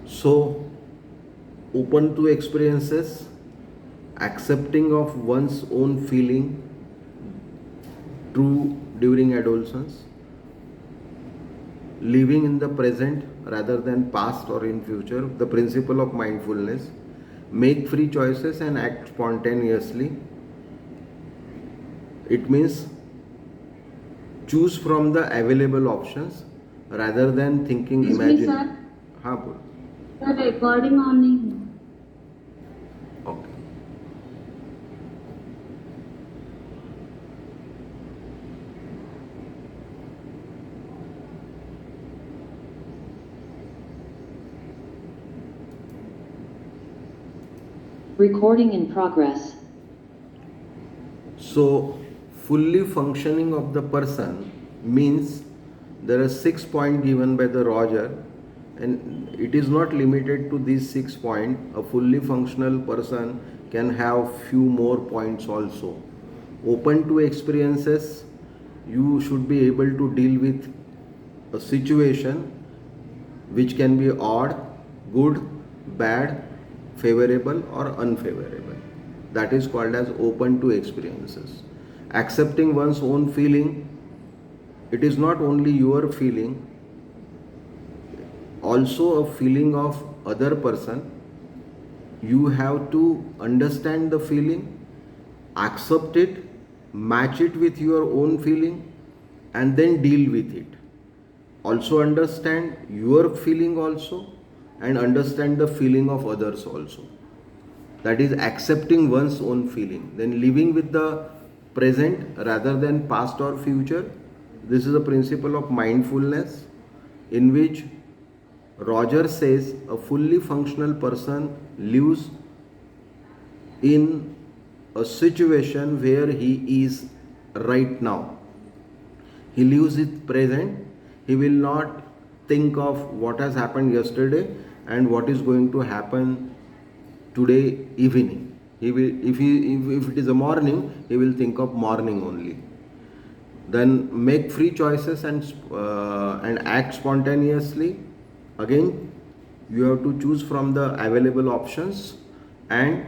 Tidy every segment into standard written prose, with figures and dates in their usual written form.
So open to experiences, accepting of one's own feeling true during adolescence, living in the present rather than past or in future, the principle of mindfulness, make free choices and act spontaneously. It means choose from the available options rather than thinking Excuse me, imagine. sir. हाँ बोल. Sir, recording on नहीं है. Okay. Recording in progress. So, fully functioning of the person means there are 6 points given by the Roger, and it is not limited to these 6 points. A fully functional person can have few more points also. Open to experiences, you should be able to deal with a situation which can be odd, good, bad, favorable, or unfavorable. That is called as open to experiences. Accepting one's own feeling, it is not only your feeling, also a feeling of other person. You have to understand the feeling, accept it, match it with your own feeling, and then deal with it. Also understand your feeling also, and understand the feeling of others also. That is accepting one's own feeling, then living with the present rather than past or future. This is a principle of mindfulness in which Roger says a fully functional person lives in a situation where he is right now. He lives it present. He will not think of what has happened yesterday and what is going to happen today evening. He will, if it is a morning, he will think of morning only. Then make free choices and act spontaneously. Again, you have to choose from the available options, and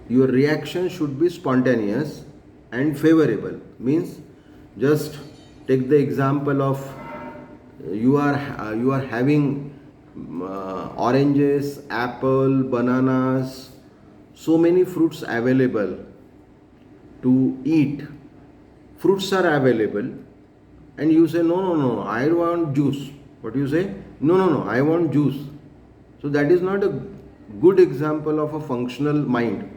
your reaction should be spontaneous and favorable. Means, just take the example of you are having oranges, apple, bananas, so many fruits available to eat. Fruits are available, and you say, no, no, no, I want juice. What you say? No, no, no, I want juice. So that is not a good example of a functional mind,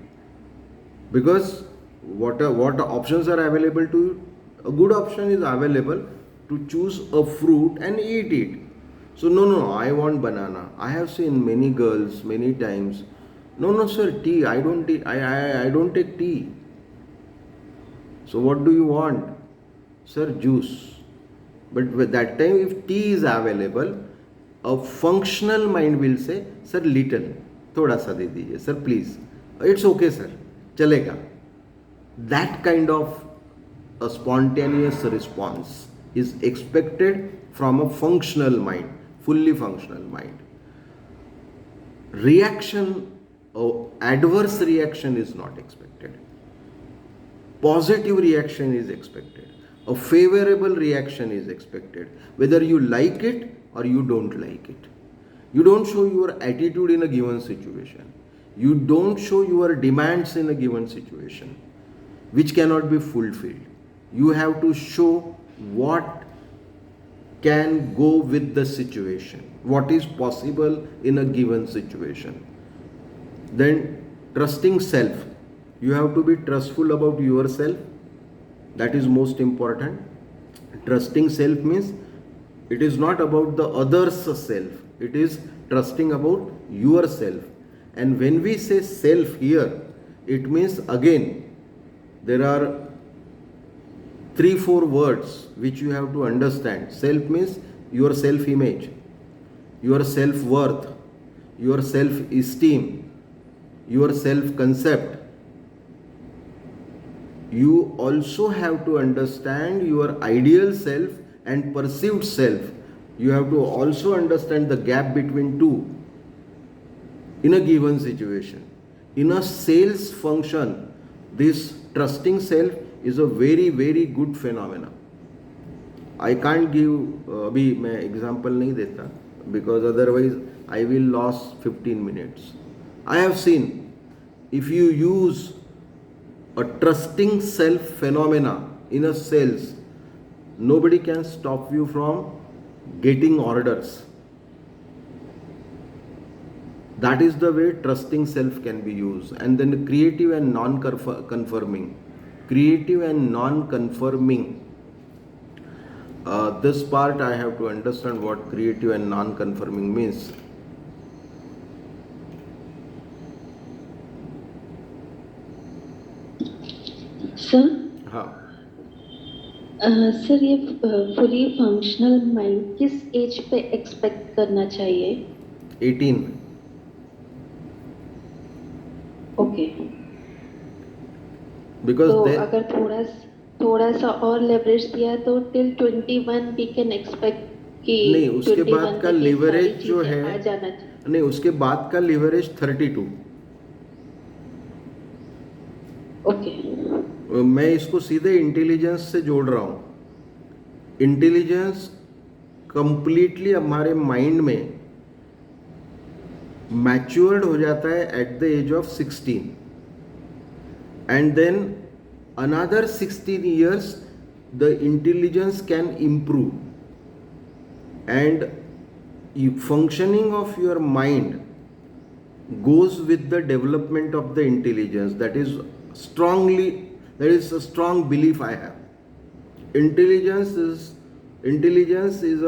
because what options are available to you. A good option is available to choose a fruit and eat it. So no, no, I want banana. I have seen many girls many times. No, no, sir, tea. I don't eat. I don't take tea. So what do you want? Sir, juice. But with that time, if tea is available, a functional mind will say, sir, little, thoda sa de dijiye, sir, please. It's okay, sir, chalega. That kind of a spontaneous response is expected from a functional mind, fully functional mind. Reaction, adverse reaction is not expected. Positive reaction is expected. A favorable reaction is expected, whether you like it or you don't like it. You don't show your attitude in a given situation. You don't show your demands in a given situation, which cannot be fulfilled. You have to show what can go with the situation, what is possible in a given situation. Then, trusting self. You have to be trustful about yourself. That is most important. Trusting self means it is not about the other's self, it is trusting about yourself. And when we say self here, it means again there are 3 4 words which you have to understand. Self means your self image, your self worth, your self esteem, your self concept. You also have to understand your ideal self and perceived self. You have to also understand the gap between two in a given situation. In a sales function, this trusting self is a very, very good phenomena. I can't give अभी मैं example नहीं देता because otherwise I will lose 15 minutes. I have seen if you use a trusting self phenomena in a sales, nobody can stop you from getting orders. That is the way trusting self can be used. And then creative and non-conforming. Creative and non-conforming. This part I have to understand what creative and non-conforming means. Sir हाँ, sir ये fully functional mind किस as पे expect करना चाहिए? 18. Okay, Because तो they, अगर थोड़ा सा और लेवरेज दिया तो टिल 21 वी कैन एक्सपेक्ट कि नहीं, उसके 21 बाद का तक ये सारी leverage जो चीजें है, आ जाना चाहिए। नहीं, उसके बाद का लिवरेज 32. ओके, मैं इसको सीधे इंटेलिजेंस से जोड़ रहा हूँ. इंटेलिजेंस कंप्लीटली हमारे माइंड में मैच्योर्ड हो जाता है at the age of 16, and then another 16 years the intelligence can improve, and functioning of your mind goes with the development of the intelligence. That is a strong belief I have. Intelligence is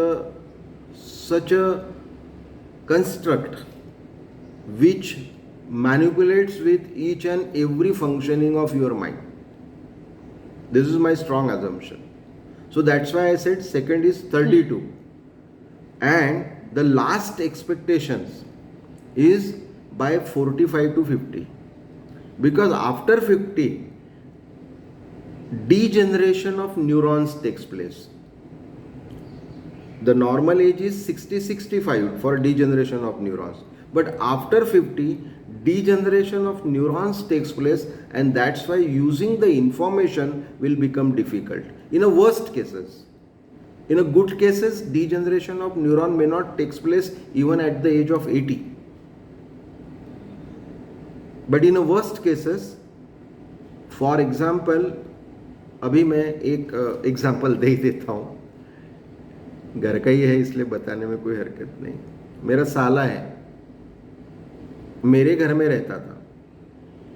such a construct which manipulates with each and every functioning of your mind. This is my strong assumption. So that's why I said second is 32. And the last expectations is by 45 to 50. Because after 50, degeneration of neurons takes place. The normal age is 60-65 for degeneration of neurons. But after 50, degeneration of neurons takes place, and that's why using the information will become difficult. In a worst cases. In a good cases, degeneration of neuron may not take place even at the age of 80. But in a worst cases, for example, अभी मैं एक example दे देता हूँ, घर का ही है इसलिए बताने में कोई हरकत नहीं. मेरा साला है, मेरे घर में रहता था,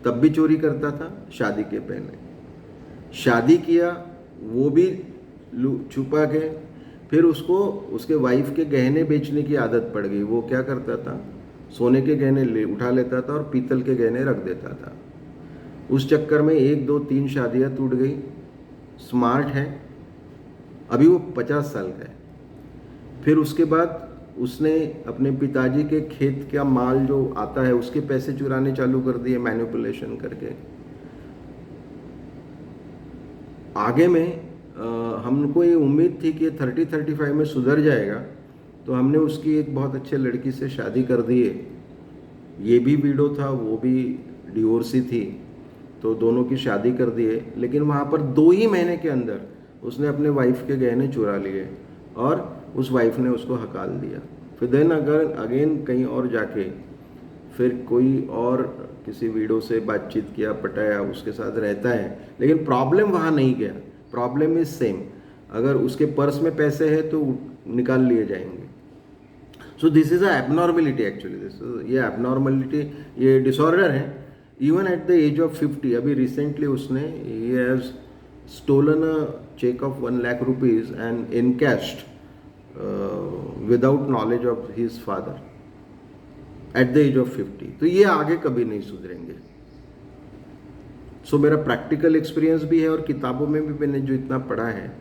तब भी चोरी करता था, शादी के पहले. शादी किया, वो भी छुपा के, फिर उसको उसके वाइफ के गहने बेचने की आदत पड़ गई. वो क्या करता था, सोने के गहने उठा लेता था और पीतल के गहने रख देता था. उस चक्कर में 1, 2, 3 शादियाँ टूट गई. स्मार्ट है, अभी वो 50 साल का है. फिर उसके बाद उसने अपने पिताजी के खेत का माल जो आता है उसके पैसे चुराने चालू कर दिए मैनिपुलेशन करके. आगे में हमको ये उम्मीद थी कि 30-35 में सुधर जाएगा, तो हमने उसकी एक बहुत अच्छे लड़की से शादी कर दी है. ये भी विडो था, वो भी डिवोर्सी थी, तो दोनों की शादी कर दी है. लेकिन वहाँ पर 2 ही महीने के अंदर उसने अपने वाइफ के गहने चुरा लिए और उस वाइफ ने उसको हकाल दिया. फिर देन अगर अगेन कहीं और जाके फिर कोई और किसी वीडो से बातचीत किया, पटाया, उसके साथ रहता है. लेकिन प्रॉब्लम वहाँ नहीं गया. Problem is same. अगर उसके पर्स में पैसे है तो निकाल लिए जाएंगे. So this is a abnormality actually. ये एबनॉर्मलिटी, ये डिसऑर्डर है. Even at the age of 50, अभी रिसेंटली उसने ही has stolen a check of 1 lakh rupees and encashed without knowledge of his father at the age of 50. तो ये आगे कभी नहीं सुधरेंगे. सो मेरा प्रैक्टिकल एक्सपीरियंस भी है और किताबों में भी मैंने जो इतना पढ़ा है,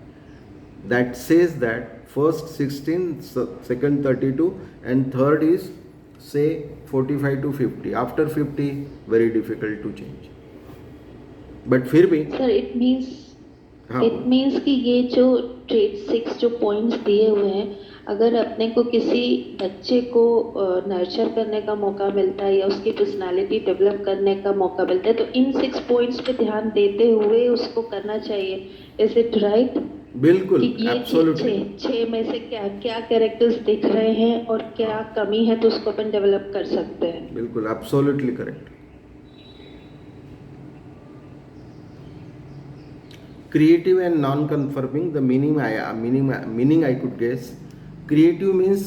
that says that first 16, second 32 and third is say 45 to 50. After 50 very difficult to change. But फिर भी सर इट मीन्स कि ये जो ट्रेड 6 जो पॉइंट्स दिए हुए हैं, अगर अपने को किसी बच्चे को नर्चर करने का मौका मिलता है या उसकी पर्सनालिटी डेवलप करने का मौका मिलता है तो इन 6 पॉइंट्स पे ध्यान देते हुए उसको करना चाहिए. इज इट राइट बिल्कुल, कि ये एब्सोल्युटली, छह में से क्या क्या कैरेक्टर्स दिख रहे हैं और क्या कमी है तो उसको अपन डेवलप कर सकते हैं. बिल्कुल, absolutely correct. Creative and non-conforming, the meaning I could guess. Creative means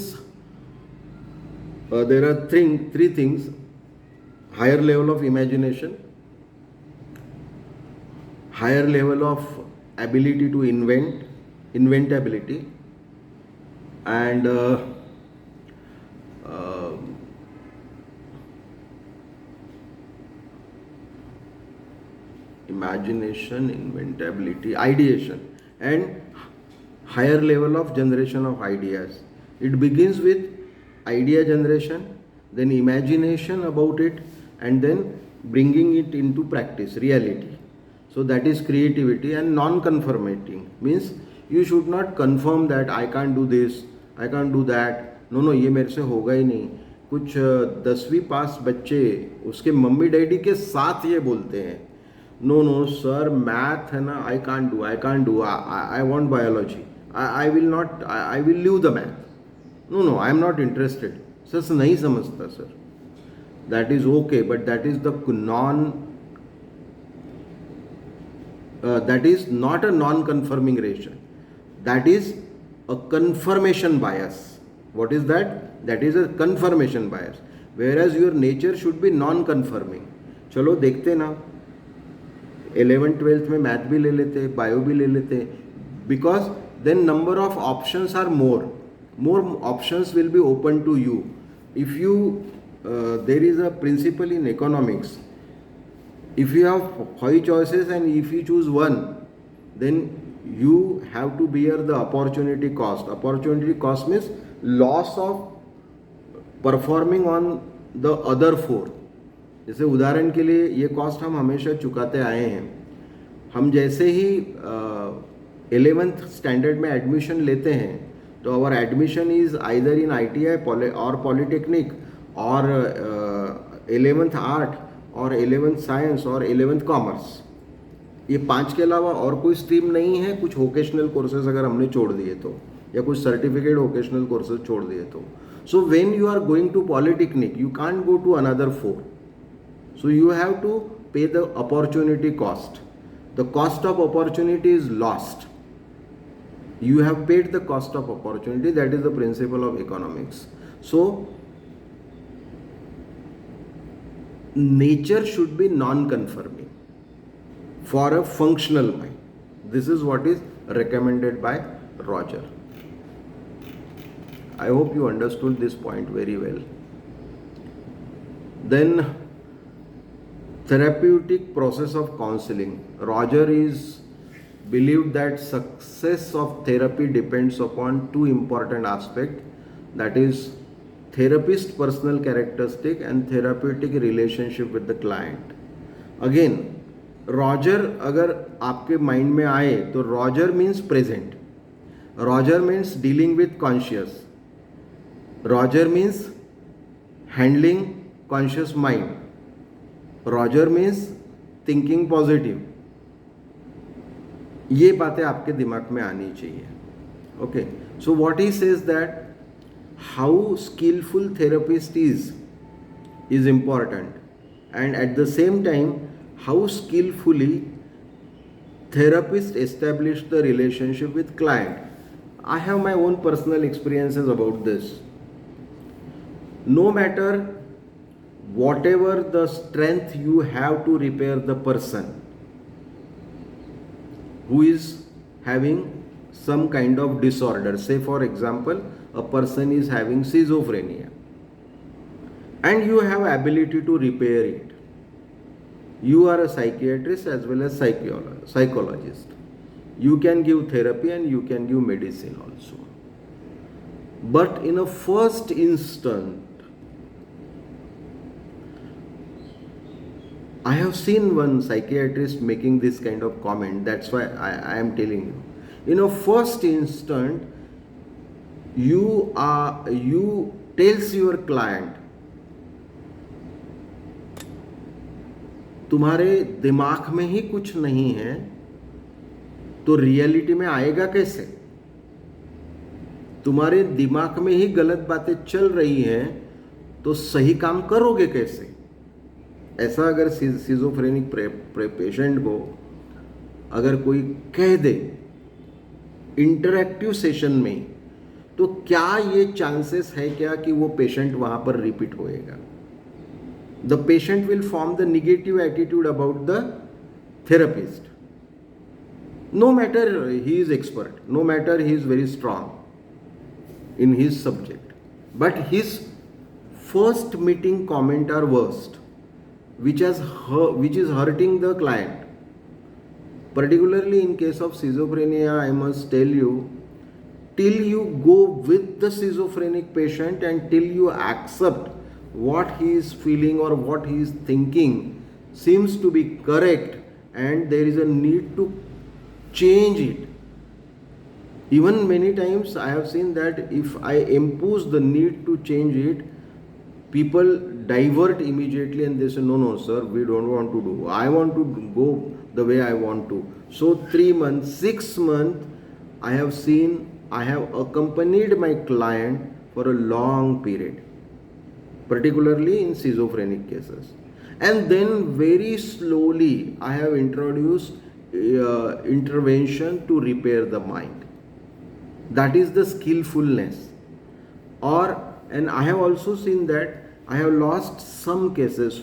there are three things: higher level of imagination, higher level of ability to inventability, and uh, imagination, inventability, ideation, and higher level of generation of ideas. It begins with idea generation, then imagination about it, and then bringing it into practice, reality. So that is creativity. And non-conforming means you should not conform that I can't do this, I can't do that. No, ये मेरे से होगा ही नहीं. कुछ 10वीं पास बच्चे उसके mummy daddy के साथ ये बोलते हैं, नो सर मैथ है ना, I can't do, I want biology, I will not, I will leave the math, no I am not interested. Sir नहीं समझता sir. That is okay, but that is the non that is not a non-conforming relation. That is a confirmation bias. What is that? That is a confirmation bias. Whereas your nature should be non-conforming. चलो देखते ना, 11th 12th में math भी ले लेते, bio भी ले लेते, because then number of options are more options will be open to you. If you there is a principle in economics. If you have 5 choices and if you choose one, then you have to bear the opportunity cost. Opportunity cost means loss of performing on the other 4. जैसे उदाहरण के लिए ये cost हम हमेशा चुकाते आए हैं. हम जैसे ही 11th स्टैंडर्ड में एडमिशन लेते हैं तो our admission is either in ITI और पॉलिटेक्निक और 11th आर्ट और 11th साइंस और 11th कॉमर्स. ये 5 के अलावा और कोई स्ट्रीम नहीं है. कुछ वोकेशनल कोर्सेज अगर हमने छोड़ दिए तो, या कुछ सर्टिफिकेट वोकेशनल कोर्सेज छोड़ दिए तो. So when you are going to polytechnic you can't go to another 4. So you have to pay the opportunity cost. The cost of opportunity is lost. You have paid the cost of opportunity. That is the principle of economics. So nature should be non-conforming for a functional mind. This is what is recommended by Roger. I hope you understood this point very well. Then therapeutic process of counseling. Roger is believed that success of therapy depends upon 2 important aspects, that is therapist personal characteristic and therapeutic relationship with the client. Again, Roger अगर आपके mind में आए तो Roger means present, Roger means dealing with conscious, Roger means handling conscious mind, Roger means thinking positive. ये बातें आपके दिमाग में आनी चाहिए. Okay, so what he says that how skillful therapist is important, and at the same time how skillfully therapist establish the relationship with client. I have my own personal experiences about this. No matter whatever the strength you have to repair the person who is having some kind of disorder, say for example a person is having schizophrenia and you have ability to repair it. You are a psychiatrist as well as psychologist. You can give therapy and you can give medicine also. But in a first instant, I have seen one psychiatrist making this kind of comment. That's why I am telling you. In a first instant, you tells your client, तुम्हारे दिमाग में ही कुछ नहीं है तो reality में आएगा कैसे? तुम्हारे दिमाग में ही गलत बातें चल रही हैं तो सही काम करोगे कैसे? ऐसा अगर सिजोफ्रेनिक पेशेंट को अगर कोई कह दे इंटरैक्टिव सेशन में, तो क्या ये चांसेस है क्या कि वो पेशेंट वहां पर रिपीट होएगा? The patient will form the negative attitude about the therapist, no matter he is expert, no matter he is very strong in his subject, but his first meeting comment are worst, which is hurting the client. Particularly in case of schizophrenia, I must tell you, till you go with the schizophrenic patient and till you accept what he is feeling or what he is thinking seems to be correct and there is a need to change it. Even many times I have seen that if I impose the need to change it, people divert immediately and they say, no sir, we don't want to do, I want to go the way I want to. So 3 months, 6 months, I have accompanied my client for a long period, particularly in schizophrenic cases, and then very slowly I have introduced intervention to repair the mind. That is the skillfulness. And I have also seen that I have lost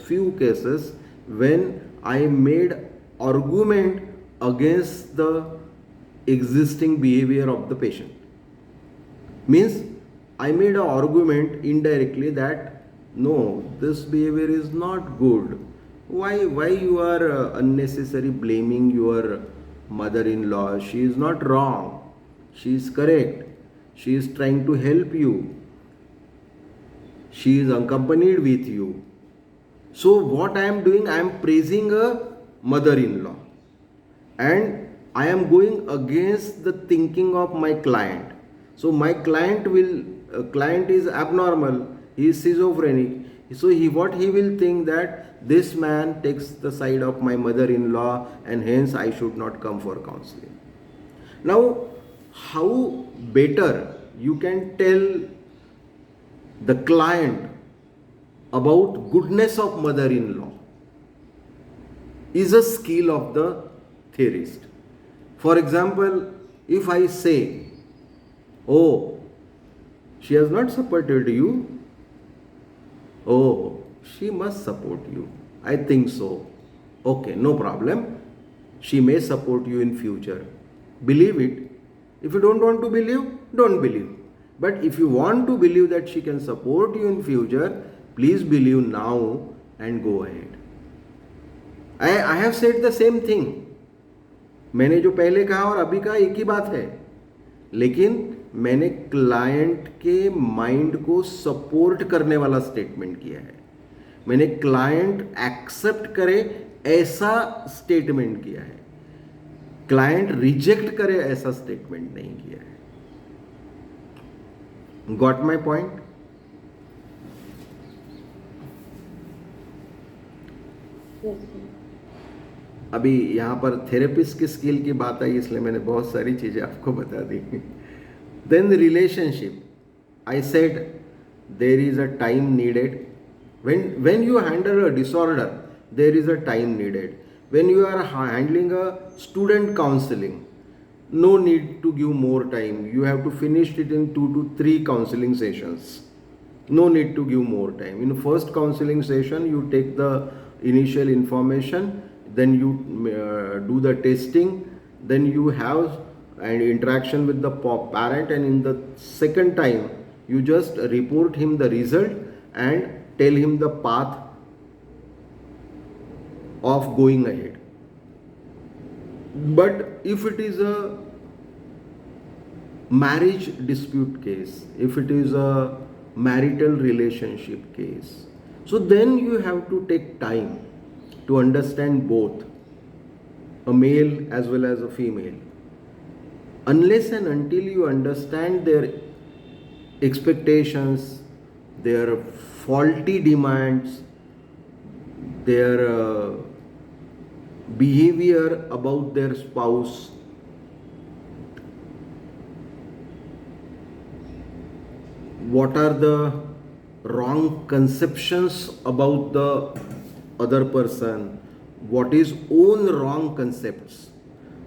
few cases when I made argument against the existing behavior of the patient. Means I made an argument indirectly that no, this behavior is not good. Why you are unnecessarily blaming your mother-in-law? She is not wrong. She is correct. She is trying to help you. She is accompanied with you. So what I am doing, I am praising a mother-in-law and I am going against the thinking of my client. So my client is abnormal. He is schizophrenic. So what he will think that this man takes the side of my mother-in-law and hence I should not come for counseling. Now, how better you can tell the client about goodness of mother-in-law is a skill of the theorist. For example, if I say, oh, she has not supported you, oh, she must support you, I think so. Okay, no problem. She may support you in future. Believe it. If you don't want to believe, don't believe. But if you want to believe that she can support you in future, please believe now and go ahead. I have said the same thing. मैंने जो पहले कहा और अभी कहा एक ही बात है, लेकिन मैंने क्लाइंट के माइंड को सपोर्ट करने वाला स्टेटमेंट किया है. मैंने क्लाइंट एक्सेप्ट करे ऐसा स्टेटमेंट किया है. क्लाइंट रिजेक्ट करे ऐसा स्टेटमेंट नहीं किया है. Got my point? अभी यहाँ पर थेरेपिस्ट की स्किल की बात आई इसलिए मैंने बहुत सारी चीज़ें आपको बता दी. Then the relationship, I said there is a time needed. when you handle a disorder, there is a time needed. When you are handling a student counseling, no need to give more time. You have to finish it in 2 to 3 counseling sessions. No need to give more time. In first counseling session, you take the initial information, then you do the testing, then you have an interaction with the parent, and in the second time, you just report him the result and tell him the path of going ahead. But if it is a marriage dispute case, if it is a marital relationship case, so then you have to take time to understand both, a male as well as a female. Unless and until you understand their expectations, their faulty demands, their behavior about their spouse, what are the wrong conceptions about the other person, what is own wrong concepts.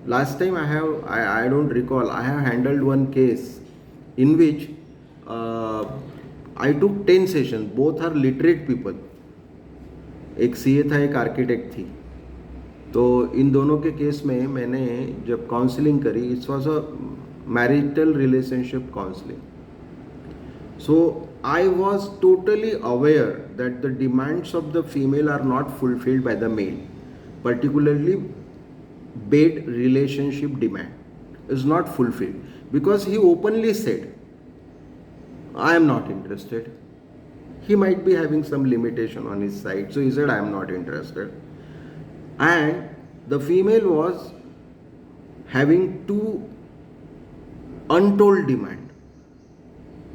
Last time I don't recall, I have handled one case in which I took 10 sessions. Both are literate people. एक CA था, एक architect थी. तो इन दोनों के case में मैंने जब काउंसलिंग करी, it's was a marital relationship counselling. So I was totally aware that the demands of the female are not fulfilled by the male, particularly bed relationship demand is not fulfilled, because he openly said, I am not interested. He might be having some limitation on his side, so he said, I am not interested. And the female was having two untold demands.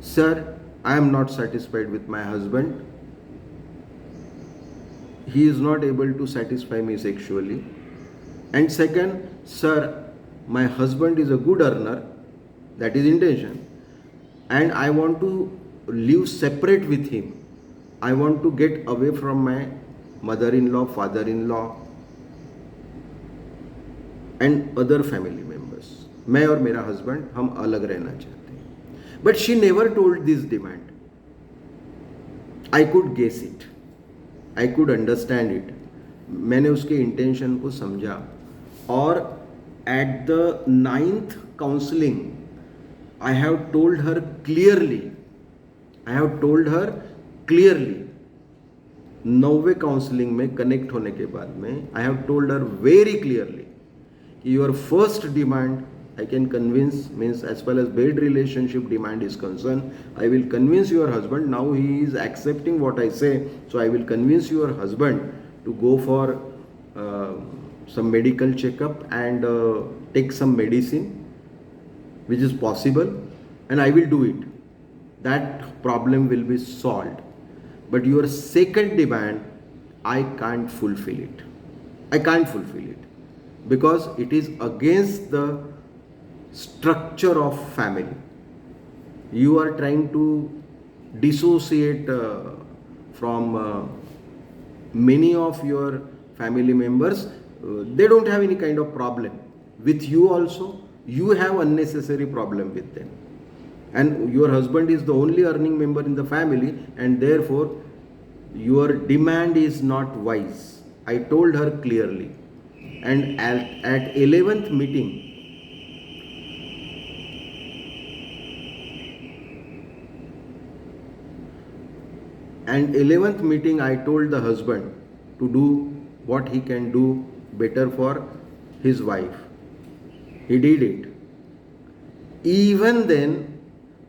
Sir, I am not satisfied with my husband. He is not able to satisfy me sexually. And second, sir, my husband is a good earner, that is intention, and I want to live separate with him. I want to get away from my mother-in-law, father-in-law and other family members. मैं और मेरा husband हम अलग रहना चाहते हैं. But she never told this demand. I could guess it. I could understand it. मैंने उसके इंटेंशन को समझा, और at the 9th counseling I have told her clearly. I have told her clearly. 9वें काउंसलिंग में कनेक्ट होने के बाद में I have told her very clearly, your first demand I can convince, means as far as bed relationship demand is concerned, I will convince your husband. Now he is accepting what I say, so I will convince your husband to go for some medical checkup and take some medicine, which is possible, and I will do it. That problem will be solved. But your second demand, I can't fulfill it. I can't fulfill it because it is against the structure of family. You are trying to dissociate from many of your family members. They don't have any kind of problem with you also. You have unnecessary problem with them. And your husband is the only earning member in the family, and therefore your demand is not wise. I told her clearly. And at 11th meeting, I told the husband to do what he can do better for his wife. He did it. Even then,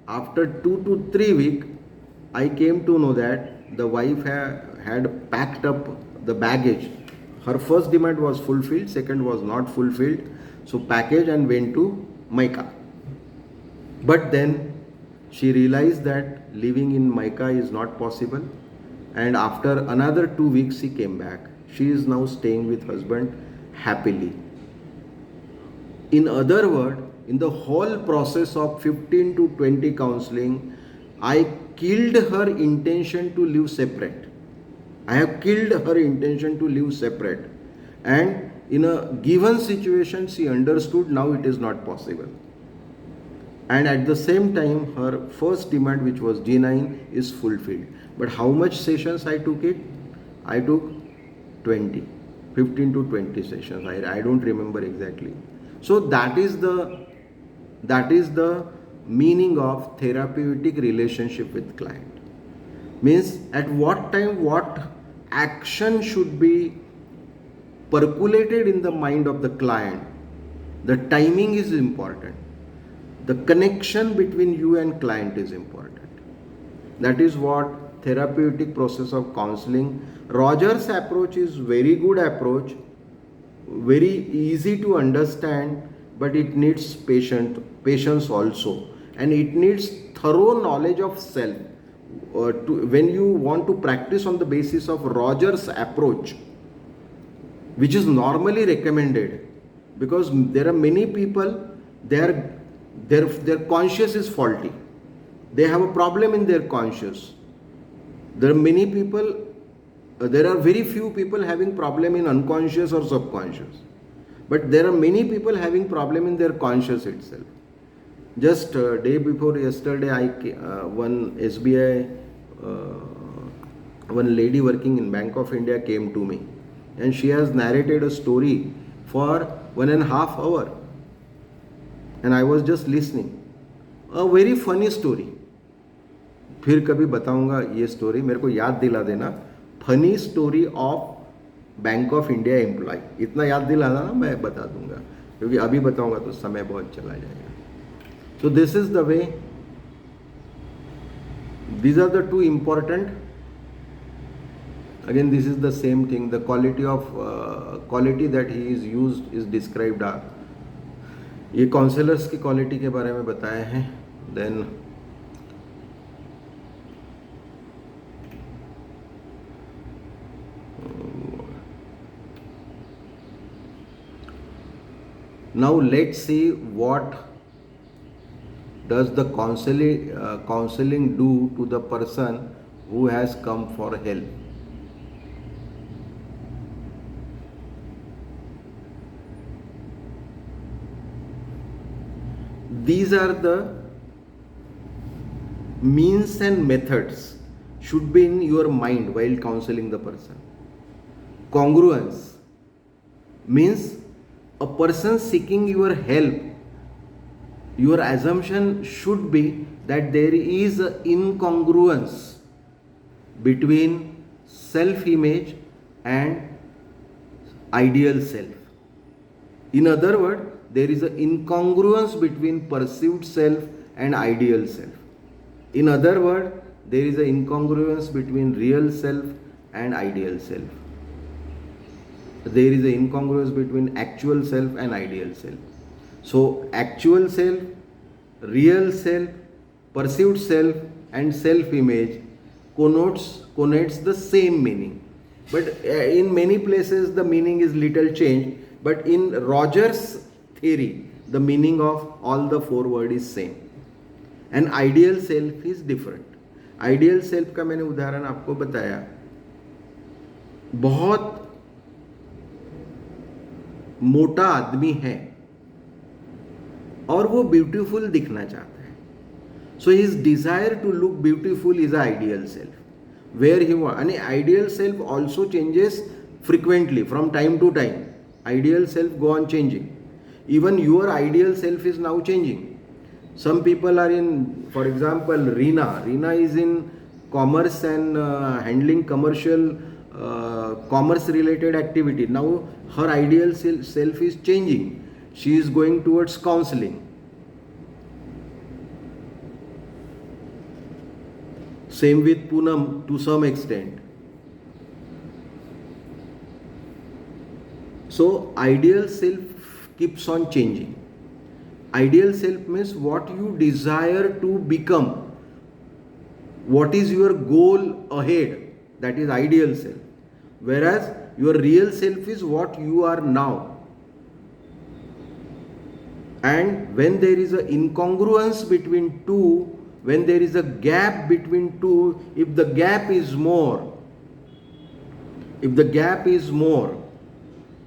after 2 to 3 weeks, I came to know that the wife had packed up the baggage. Her first demand was fulfilled, second was not fulfilled. So package and went to Micah. But then she realized that living in Micah is not possible. And after another 2 weeks, she came back. She is now staying with husband happily. In other words, in the whole process of 15 to 20 counseling, I killed her intention to live separate. I have killed her intention to live separate. And in a given situation, she understood now it is not possible. And at the same time, her first demand, which was G9, is fulfilled. But how much sessions I took it? I took 20, 15 to 20 sessions. I don't remember exactly. So that is the meaning of therapeutic relationship with client. Means at what time what action should be percolated in the mind of the client. The timing is important. The connection between you and client is important. That is what therapeutic process of counseling. Rogers' approach is very good approach, very easy to understand, but it needs patience also. and it needs thorough knowledge of self. When you want to practice on the basis of Rogers' approach, which is normally recommended, because there are many people, their conscious is faulty. They have a problem in their conscious. There are many people, there are very few people having problem in unconscious or subconscious. But there are many people having problem in their conscious itself. Just day before yesterday, one SBI, one lady working in Bank of India came to me, and she has narrated a story for 1.5 hours, and I was just listening. A very funny story. फिर कभी बताऊंगा ये story, मेरे को याद दिला देना. Funny story of Bank of India employ. इतना याद दिलाना ना, मैं बता दूंगा, क्योंकि अभी बताऊंगा तो समय बहुत चला जाएगा. So this is the way. These are the two important. Again, this is the same thing. The quality that he is used is described. ये काउंसलर्स की क्वालिटी के बारे में बताए हैं. Then now let's see what does the counseling do to the person who has come for help. These are the means and methods should be in your mind while counseling the person. Congruence means a person seeking your help, your assumption should be that there is an incongruence between self-image and ideal self. In other words, there is an incongruence between perceived self and ideal self. In other words, there is an incongruence between real self and ideal self. There is an incongruence between actual self and ideal self. So actual self, real self, perceived self and self-image connotes the same meaning. But in many places the meaning is little changed. But in Rogers' theory, the meaning of all the four words is same. And ideal self is different. Ideal self का मैंने उदाहरण आपको बताया. बहुत मोटा आदमी है और वो ब्यूटीफुल दिखना चाहता है. So his desire to look beautiful is an ideal self. Where he wants, and ideal self also changes frequently from time to time. Ideal self go on changing. Even your ideal self is now changing. Some people are in, for example, Reena. Reena is in commerce and handling commercial commerce related activity. Now her ideal self is changing. She is going towards counseling. Same with Poonam to some extent. So ideal self keeps on changing. Ideal self means what you desire to become. What is your goal ahead? That is ideal self. Whereas your real self is what you are now. And when there is an incongruence between two, when there is a gap between two, if the gap is more,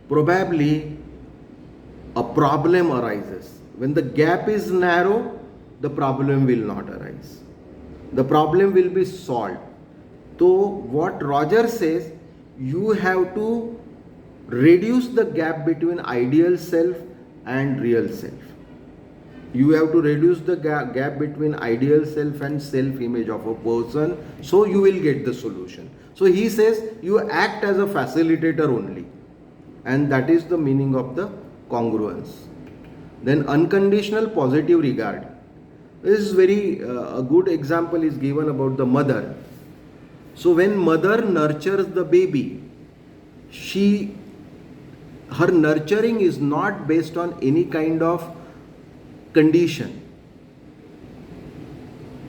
probably a problem arises. When the gap is narrow, the problem will not arise. The problem will be solved. So what Rogers says, you have to reduce the gap between ideal self and real self. You have to reduce the gap between ideal self and self-image of a person, so you will get the solution. So he says you act as a facilitator only, and that is the meaning of the congruence. Then unconditional positive regard. This is very a good example is given about the mother. So when mother nurtures the baby, her nurturing is not based on any kind of condition.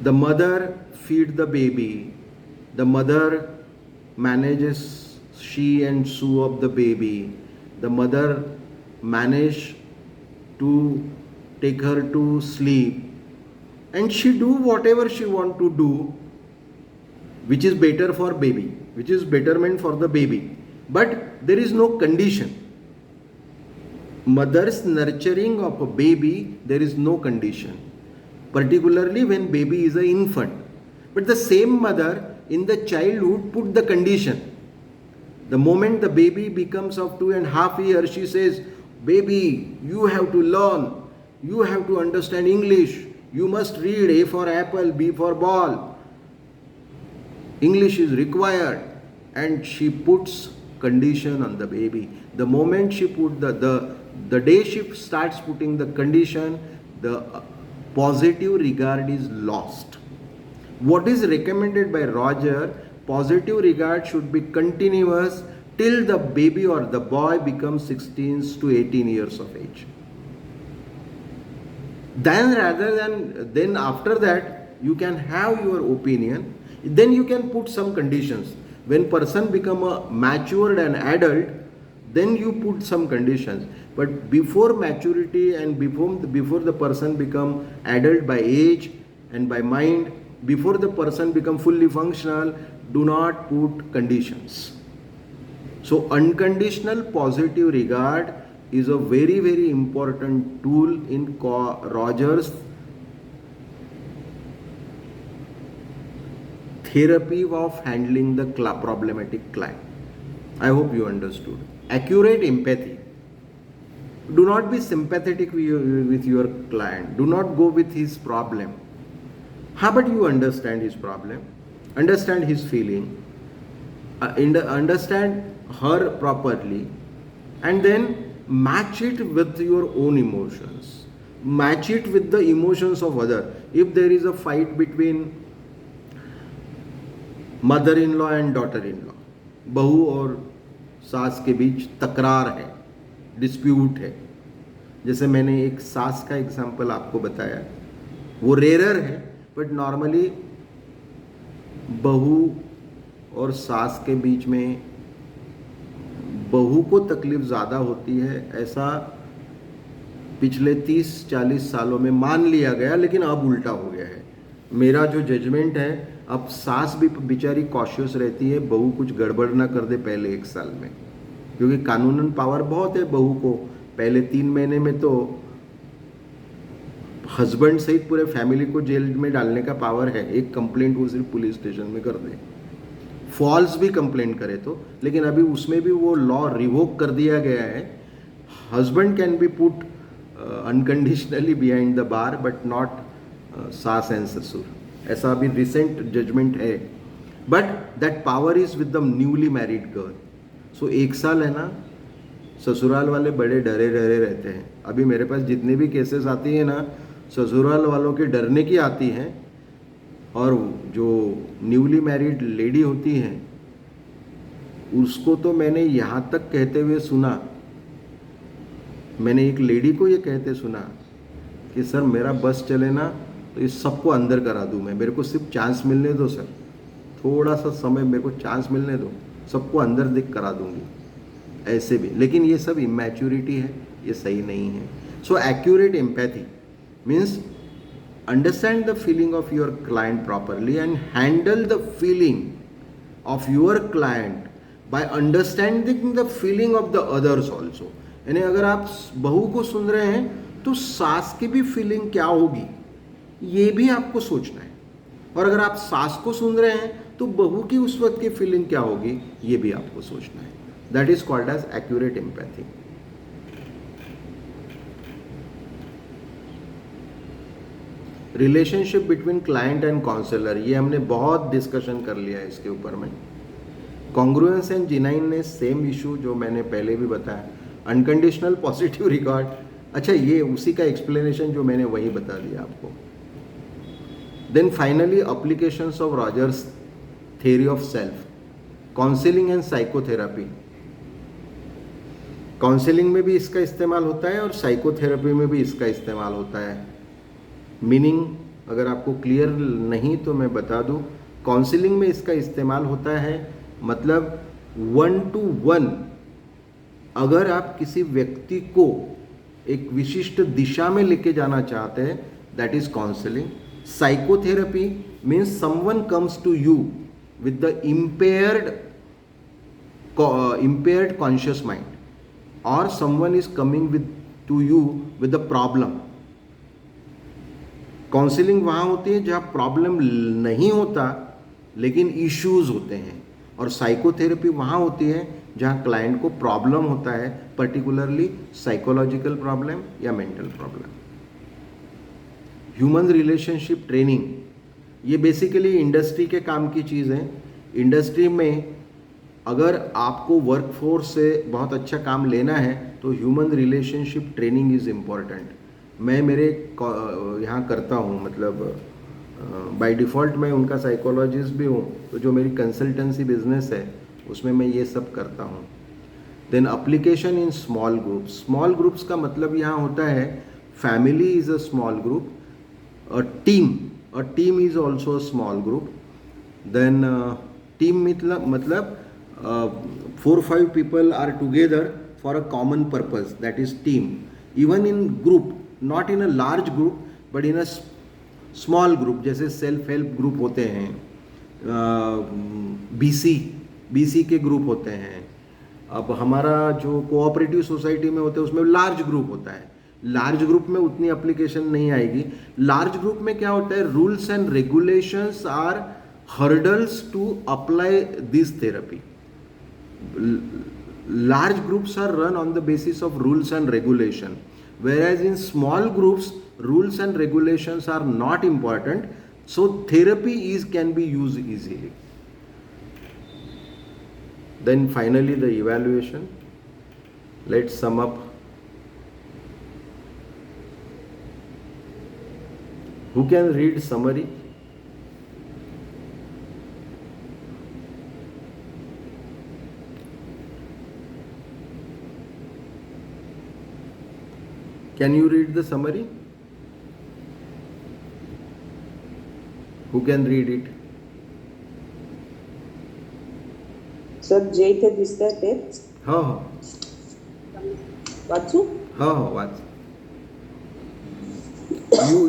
The mother feed the baby. The mother manages she and Sue of the baby. The mother manage to take her to sleep, and she do whatever she want to do, which is better for baby, which is betterment for the baby, but there is no condition. Mother's nurturing of a baby, there is no condition, particularly when baby is an infant. But the same mother in the childhood put the condition. The moment the baby becomes of 2.5 years, she says, baby, you have to learn, you have to understand English, you must read A for apple, B for ball, English is required, and she puts condition on the baby. The moment she put the day she starts putting the condition, the positive regard is lost. What is recommended by Roger? Positive regard should be continuous till the baby or the boy becomes 16 to 18 years of age. Then after that you can have your opinion. Then you can put some conditions. When person become a matured and adult, then you put some conditions. But before maturity and before the person become adult by age and by mind, before the person become fully functional, do not put conditions. So unconditional positive regard is a very, very important tool in Rogers therapy of handling the problematic client. I hope you understood. Accurate empathy. Do not be sympathetic with your client. Do not go with his problem. How about you understand his problem, understand his feeling, understand her properly, and then match it with your own emotions. Match it with the emotions of other. If there is a fight between mother in law and daughter in law, बहू और सास के बीच तकरार है, dispute है, जैसे मैंने एक सास का एग्जांपल आपको बताया, वो रेयर है, बट नॉर्मली बहू और सास के बीच में बहू को तकलीफ ज़्यादा होती है, ऐसा पिछले 30-40 सालों में मान लिया गया, लेकिन अब उल्टा हो गया है. मेरा जो जजमेंट है, अब सास भी बेचारी कॉशियस रहती है, बहू कुछ गड़बड़ ना कर दे पहले 1 साल में, क्योंकि कानूनन पावर बहुत है बहू को. पहले 3 महीने में तो हस्बैंड सहित पूरे फैमिली को जेल में डालने का पावर है. एक कंप्लेंट वो सिर्फ पुलिस स्टेशन में कर दे, फॉल्स भी कंप्लेंट करे तो. लेकिन अभी उसमें भी वो लॉ रिवोक कर दिया गया है. Husband can be put unconditionally behind the bar, but not सास एंड ससुर. ऐसा अभी रिसेंट जजमेंट है, but that power is with the newly married girl. So 1 साल है ना, ससुराल वाले बड़े डरे रहते हैं. अभी मेरे पास जितने भी केसेस आती हैं ना, ससुराल वालों के डरने की आती हैं, और जो न्यूली मैरिड लेडी होती हैं उसको तो मैंने यहाँ तक कहते हुए सुना, मैंने एक लेडी को ये कहते सुना कि सर मेरा बस चले ना तो ये सबको अंदर करा दूँ मैं, मेरे को सिर्फ चांस मिलने दो सर, थोड़ा सा समय मेरे को चांस मिलने दो, सबको अंदर दिख करा दूँगी. ऐसे भी, लेकिन ये सब इमैच्योरिटी है, ये सही नहीं है. So accurate empathy means understand the feeling of your client properly and handle the feeling of your client by understanding the feeling of the others also. यानी अगर आप बहू को सुन रहे हैं तो सास की भी फीलिंग क्या होगी ये भी आपको सोचना है, और अगर आप सास को सुन रहे हैं तो बहू की उस वक्त की फीलिंग क्या होगी ये भी आपको सोचना है. That is called as accurate empathy. Relationship between client and counsellor, ये हमने बहुत डिस्कशन कर लिया है इसके ऊपर में. कॉन्ग्रुएंस एंड जिनाइन ने सेम इशू जो मैंने पहले भी बताया, अनकंडीशनल पॉजिटिव रिकॉर्ड. अच्छा, ये उसी का एक्सप्लेनेशन जो मैंने वही बता दिया आपको. Then finally applications of Rogers theory of self, counselling and psychotherapy. Counselling में भी इसका इस्तेमाल होता है और साइकोथेरेपी में भी इसका इस्तेमाल होता है. मीनिंग अगर आपको क्लियर नहीं तो मैं बता दूं, काउंसलिंग में इसका इस्तेमाल होता है, मतलब 1-to-1। अगर आप किसी व्यक्ति को एक विशिष्ट दिशा में लेके जाना चाहते हैं, that is counselling. Psychotherapy means someone comes to you with the impaired conscious mind, or someone is coming to you with a problem. Counselling वहाँ होती है जहाँ प्रॉब्लम नहीं होता लेकिन इश्यूज होते हैं, और साइकोथेरेपी वहाँ होती है जहाँ क्लाइंट को प्रॉब्लम होता है, पर्टिकुलरली साइकोलॉजिकल प्रॉब्लम या mental problem. Human relationship training, ये बेसिकली इंडस्ट्री के काम की चीज़ है। इंडस्ट्री में अगर आपको वर्कफोर्स से बहुत अच्छा काम लेना है तो human relationship training is important. मैं मेरे यहाँ करता हूँ, मतलब बाय डिफ़ॉल्ट मैं उनका साइकोलॉजिस्ट भी हूँ, तो जो मेरी कंसल्टेंसी बिजनेस है उसमें मैं ये सब करता हूँ। Then application in small groups. Small groups का मतलब यहाँ होता है family is a small group, a team is also a small group. Then team मतलब 4-5 people are together for a common purpose, that is team. Even in group, not in a large group but in a small group, जैसे self help group होते हैं, BC के group होते हैं। अब हमारा जो कोऑपरेटिव सोसाइटी में होते हैं उसमें लार्ज ग्रुप होता है। लार्ज ग्रुप में उतनी एप्लीकेशन नहीं आएगी। लार्ज ग्रुप में क्या होता है, rules and regulations are hurdles to apply this therapy. Large groups are run on the basis of rules and regulation, whereas in small groups rules and regulations are not important, so therapy can be used easily. Then finally the evaluation. Let's sum up. Who can read summary? Can you read the summary? Who can read it? Sir जे इथे दिसतंय तेच हो वाचू. वाच.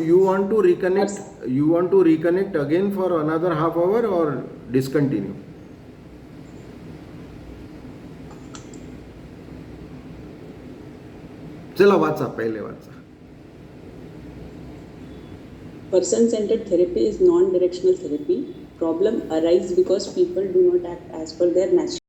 You want to reconnect? You want to reconnect again for another half hour or discontinue? चलो वाचा, पहले वाचा. Person-centered therapy is non-directional therapy. Problem arise because people do not act as per their natural